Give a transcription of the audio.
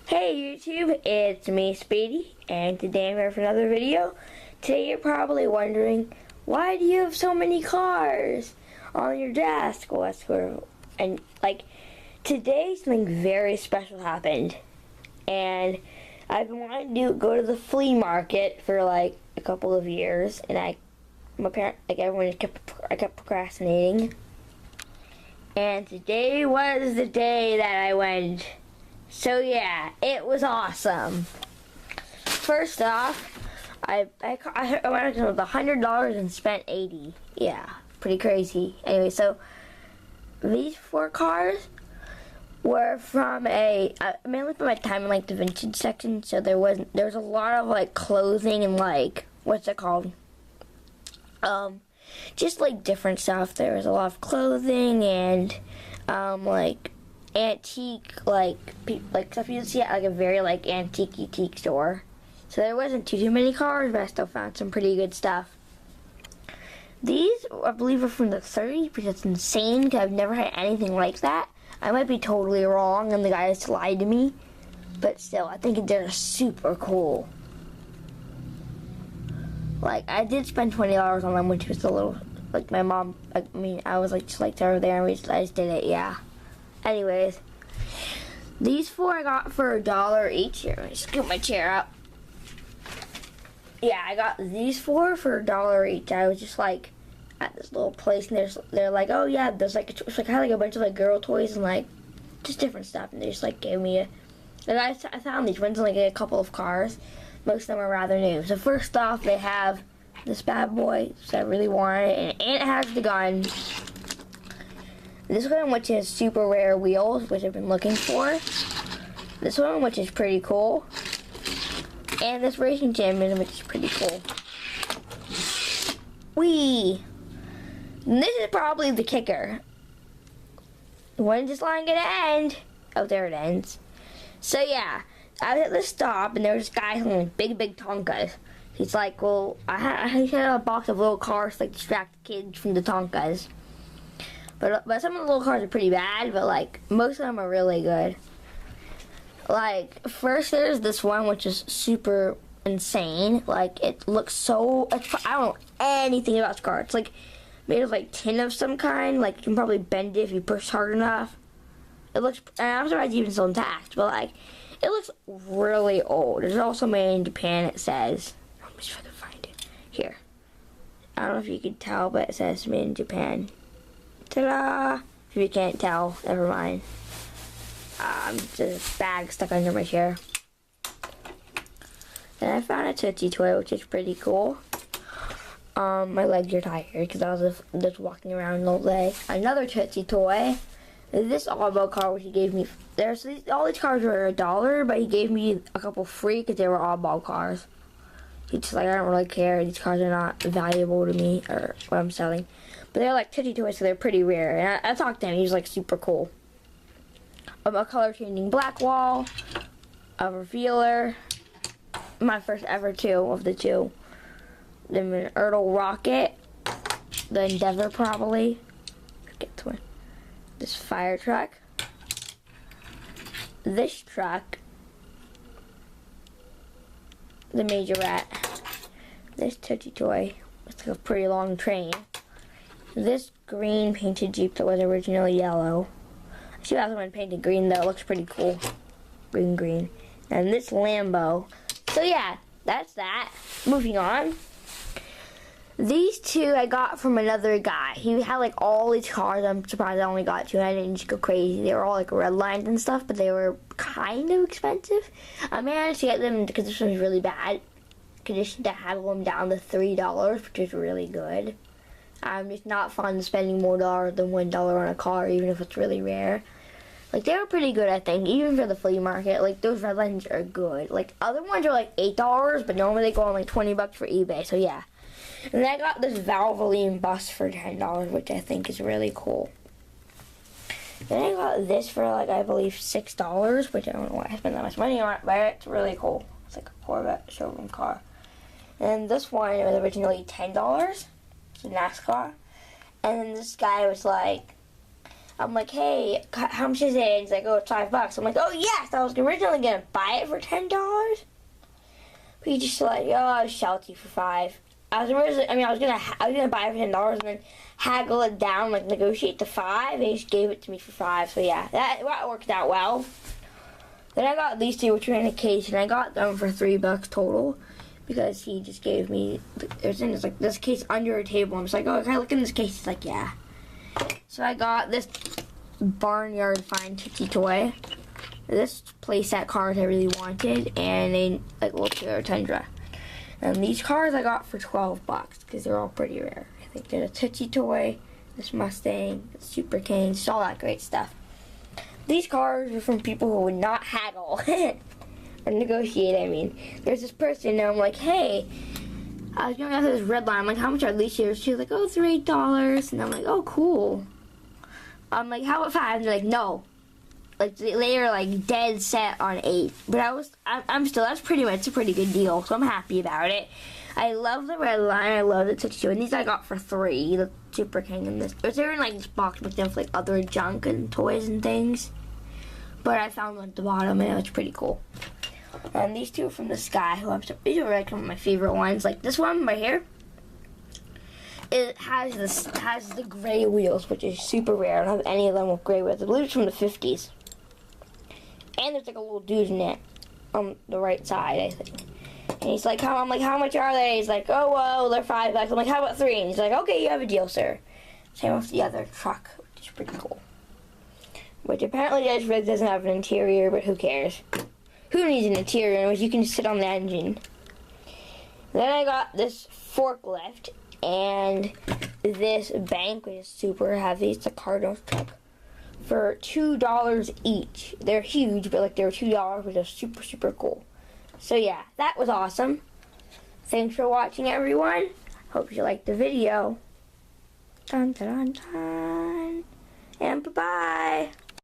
Hey YouTube, it's me Speedy, and today I'm here for another video. Today you're probably wondering, why do you have so many cars on your desk? Well, that's where, and like, today something very special happened, and I've been wanting to go to the flea market for like a couple of years, and I kept procrastinating, and today was the day that I went. So yeah, it was awesome. First off, I went with $100 and spent $80. Yeah, pretty crazy. Anyway, so these 4 cars were from mainly from my time in like the vintage section. So there was a lot of like clothing and like what's it called? Just like different stuff. There was a lot of clothing and like antique like stuff you'd see at like a very like antique store. So there wasn't too many cars, but I still found some pretty good stuff. These I believe are from the 30s, which is insane because I've never had anything like that. I might be totally wrong and the guy just lied to me, but still I think they're super cool. Like I did spend $20 on them, which was a little like my mom. I was like just like over there and I just did it. Yeah. Anyways, these 4 I got for $1 each. Here, let me scoop my chair up. Yeah, I got these 4 for $1 each. I was just like at this little place, and they're like, oh yeah, there's like it's like had like a bunch of like girl toys and like just different stuff, and they just like gave me and I found these ones in like a couple of cars. Most of them are rather new. So first off, they have this bad boy, so I really wanted it, and it has the gun. This one, which is super rare wheels, which I've been looking for. This one, which is pretty cool. And this racing champion, which is pretty cool. Whee! And this is probably the kicker. When's this line gonna end? Oh, there it ends. So yeah, I was at the stop, and there was this guy selling big Tonkas. He's like, well, he had a box of little cars to like distract the kids from the Tonkas. But some of the little cars are pretty bad, but like most of them are really good. Like first there's this one which is super insane. Like it looks so, I don't know anything about this car. It's like made of like tin of some kind. Like you can probably bend it if you push hard enough. It looks, and I'm surprised it's even still intact. But like it looks really old. It's also made in Japan. It says. Let me see if I can find it here. I don't know if you can tell, but it says made in Japan. Ta-da! If you can't tell, never mind. Just a bag stuck under my chair. Then I found a Tootsie toy, which is pretty cool. My legs are tired because I was just walking around all day. Another Tootsie toy. This oddball car, which he gave me. All these cars were $1, but he gave me a couple free because they were oddball cars. He's just like, I don't really care. These cars are not valuable to me or what I'm selling. But they're like Tootsie toys, so they're pretty rare. And I talked to him. He's like super cool. A color changing black wall, a revealer, my first ever 2 of the 2. Then an Ertl rocket, the Endeavor probably. Get to it. This fire truck, this truck, the Majorette, this Tootsie toy. It's like a pretty long train. This green painted Jeep that was originally yellow. I see that one painted green though. It looks pretty cool. Green. And this Lambo. So yeah, that's that. Moving on. These 2 I got from another guy. He had like all these cars. I'm surprised I only got 2 and I didn't just go crazy. They were all like red lines and stuff, but they were kind of expensive. I managed to get them because this one's really bad condition to have them down to $3, which is really good. I'm just not fond of spending more dollars than $1 on a car, even if it's really rare. Like, they were pretty good, I think, even for the flea market. Like, those red lines are good. Like, other ones are like $8, but normally they go on like $20 for eBay, so yeah. And then I got this Valvoline bus for $10, which I think is really cool. Then I got this for like, I believe $6, which I don't know why I spent that much money on it, but it's really cool. It's like a Corvette showroom car. And this one was originally $10. It's a NASCAR. And then this guy was like, I'm like, hey, how much is it? And he's like, oh, it's $5. I'm like, oh yes, I was originally gonna buy it for $10. But he just like, oh, I'll sell it to you for $5. I was gonna buy it for $10 and then haggle it down, like negotiate to $5, and he just gave it to me for $5. So yeah, that worked out well. Then I got these two, which were in a case, and I got them for $3 total because he just gave me. There's like this case under a table. I'm just like, oh, can I look in this case? He's like, yeah. So I got this Barnyard Find Tootsie toy. This playset cars I really wanted, and a like little Toyota Tundra. And these cars I got for $12 because they're all pretty rare. I think they're a Tootsie toy, this Mustang, the Super King, just all that great stuff. These cars are from people who would not haggle or negotiate. I mean, there's this person, and I'm like, hey, I was going out to this red line. I'm like, how much are these shares? She was like, oh, they're $8. And I'm like, oh, cool. I'm like, how about $5? And they're like, no. Like, they were like dead set on $8. But I'm still, that's pretty much a pretty good deal. So I'm happy about it. I love the red line. I love the Tootsie Toy. And these I got for $3. The Super King and this. They're in like this box with them with like other junk and toys and things. But I found one at the bottom, and it was pretty cool. And these two are from the Sky, these are like some of my favorite ones. Like this one right here, it has the gray wheels, which is super rare. I don't have any of them with gray wheels. I believe it's from the 50s. And there's like a little dude in it on the right side, I think. And he's like, I'm like, how much are they? He's like, oh, well, they're $5. I'm like, how about $3? And he's like, okay, you have a deal, sir. Same with the other truck, which is pretty cool. Which apparently this rig doesn't have an interior, but who cares? Who needs an interior in which you can just sit on the engine? Then I got this forklift and this bank, which is super heavy. It's a Cardinals truck for $2 each. They're huge, but like they're $2, which is super, super cool. So yeah, that was awesome. Thanks for watching, everyone. Hope you liked the video. Dun, dun, dun, dun. And bye-bye.